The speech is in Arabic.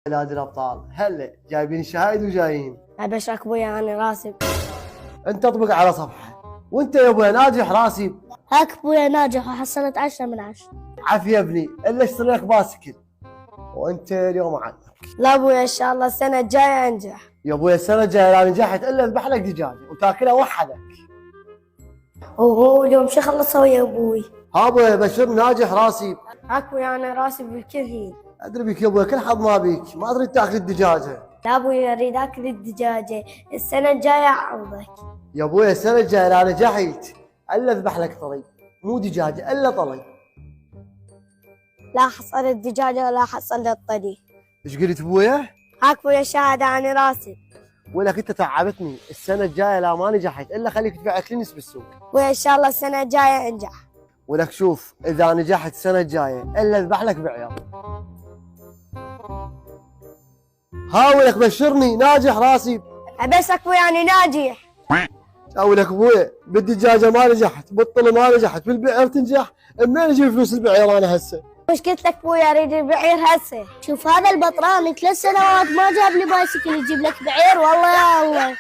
نادي الابطال هلا جايبين شهايد وجايين. ابشرك ابويا انا راسب. انت اطبق على صفحه. وانت يا ابويا ناجح راسب. هاك ابويا ناجح وحصلت 10 من 10. عافيه يا ابني الا اشتري لك باسكل. وانت اليوم عنك. لا ابويا ان شاء الله السنه الجايه انجح. يا ابويا السنه الجايه لا نجحت الا اذبح لك دجاجه وتاكلها وحدك. وهو اليوم شو خلصوا يا ابوي؟ ها ابويا بشر ناجح راسب. هاك ابويا انا راسب بالكثير. ادري بك يا ابويا كل حظ ما بيك ما تريد تاكل الدجاجه. لا ابويا اريد اكل الدجاجه السنه الجايه اعوضك. يا ابويا السنه الجايه لا نجحت الا اذبح لك طري مو دجاجه الا طري. لا حصل الدجاجه ولا حصل الطري. ايش قلت ابويا؟ هاك ابويا شهاده انا راسب. ولك انت تعبتني السنه الجايه لا ما نجحت الا خليك تبيع كلينس بالسوق. ابويا ان شاء الله السنه الجايه انجح. ولك شوف اذا نجحت السنه الجايه الا اذبح لك بعيال. ها ولك بشرني ناجح راسب. ابشرك ابويا انا ناجح. ولك ابويا بالدجاجه ما نجحت بالطل ما نجحت بالبعير تنجح. منين اجيب فلوس البعير انا هسه؟ مش قلت لك ابويا اريد البعير هسه. شوف هذا البطران 3 سنوات ما جاب لي بايسكل يجيب لك بعير والله يا الله.